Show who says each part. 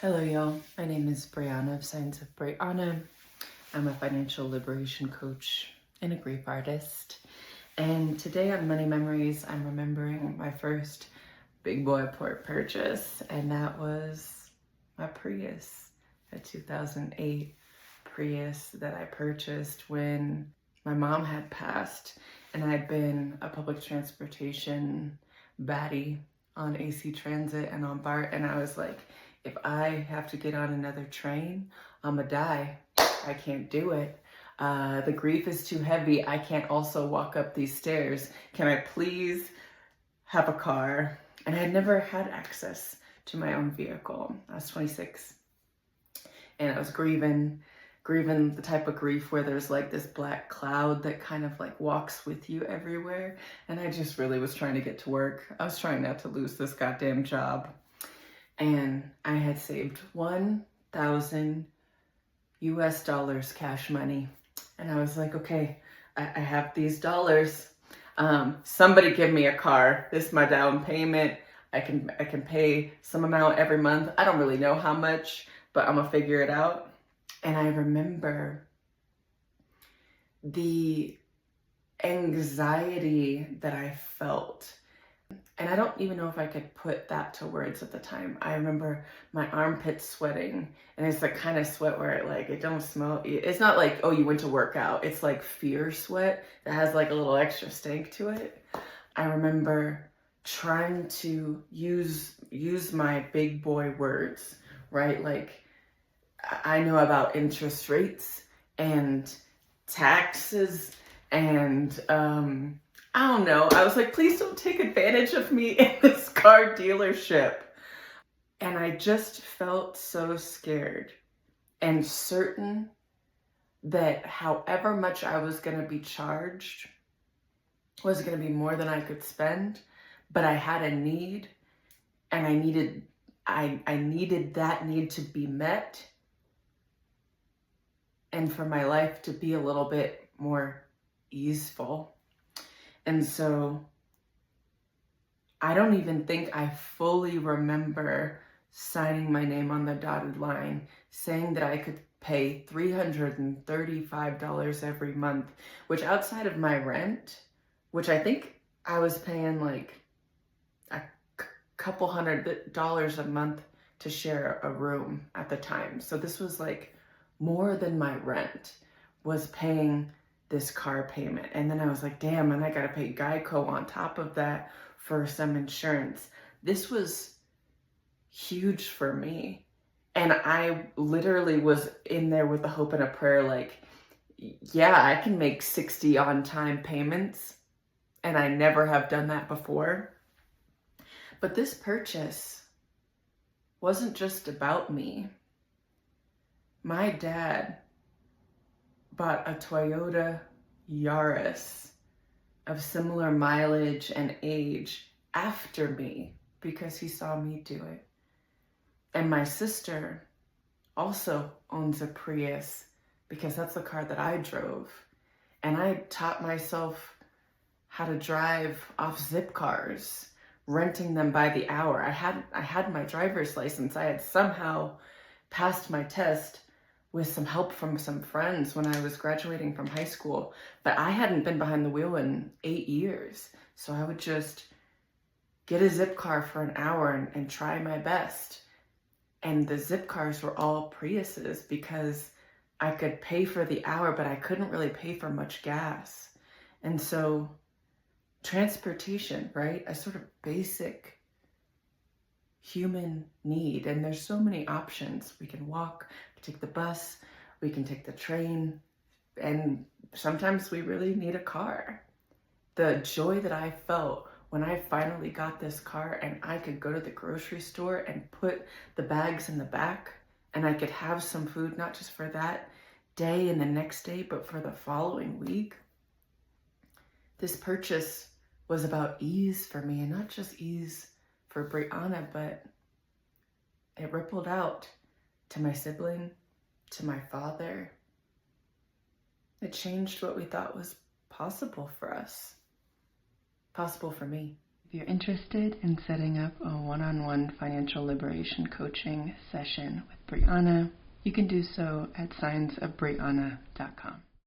Speaker 1: Hello, y'all. My name is Brianna of Signs of Brianna. I'm a financial liberation coach and a grief artist. And today on Money Memories, I'm remembering my first big boy purchase, and that was my Prius, a 2008 Prius that I purchased when my mom had passed, and I'd been a public transportation baddie on AC Transit and on BART, and I was like, if I have to get on another train, I'ma die. I can't do it. The grief is too heavy. I can't also walk up these stairs. Can I please have a car? And I had never had access to my own vehicle. I was 26 and I was grieving the type of grief where there's like this black cloud that kind of like walks with you everywhere. And I just really was trying to get to work. I was trying not to lose this goddamn job. And I had saved 1,000 US dollars cash money. And I was like, okay, I have these dollars. Somebody give me a car. This is my down payment. I can pay some amount every month. I don't really know how much, but I'm gonna figure it out. And I remember the anxiety that I felt. And I don't even know if I could put that to words at the time. I remember my armpits sweating, and it's the kind of sweat where it don't smell. It's not like, oh, you went to work out. It's like fear sweat that has like a little extra stank to it. I remember trying to use my big boy words, right? Like, I know about interest rates and taxes and I don't know. I was like, please don't take advantage of me in this car dealership. And I just felt so scared and certain that however much I was going to be charged was going to be more than I could spend. But I had a need, and I needed that need to be met, and for my life to be a little bit more easeful. And so I don't even think I fully remember signing my name on the dotted line, saying that I could pay $335 every month, which outside of my rent, which I think I was paying like a couple $100 a month to share a room at the time. So this was like more than my rent was paying this car payment. And then I was like, damn, and I gotta pay Geico on top of that for some insurance. This was huge for me. And I literally was in there with a hope and a prayer, like, yeah, I can make 60 on-time payments. And I never have done that before. But this purchase wasn't just about me. My dad bought a Toyota Yaris of similar mileage and age after me because he saw me do it. And my sister also owns a Prius because that's the car that I drove. And I taught myself how to drive off zip cars, renting them by the hour. I had my driver's license. I had somehow passed my test with some help from some friends when I was graduating from high school, but I hadn't been behind the wheel in 8 years. So I would just get a zip car for an hour and try my best. And the zip cars were all Priuses because I could pay for the hour, but I couldn't really pay for much gas. And so transportation, right? A sort of basic human need. And there's so many options. We can walk, we can take the bus, we can take the train, and sometimes we really need a car. The joy that I felt when I finally got this car and I could go to the grocery store and put the bags in the back and I could have some food, not just for that day and the next day, but for the following week. This purchase was about ease for me, and not just ease for Brianna, but it rippled out to my sibling, to my father. It changed what we thought was possible for us, possible for me. If you're interested in setting up a one-on-one financial liberation coaching session with Brianna, you can do so at signsofbrianna.com.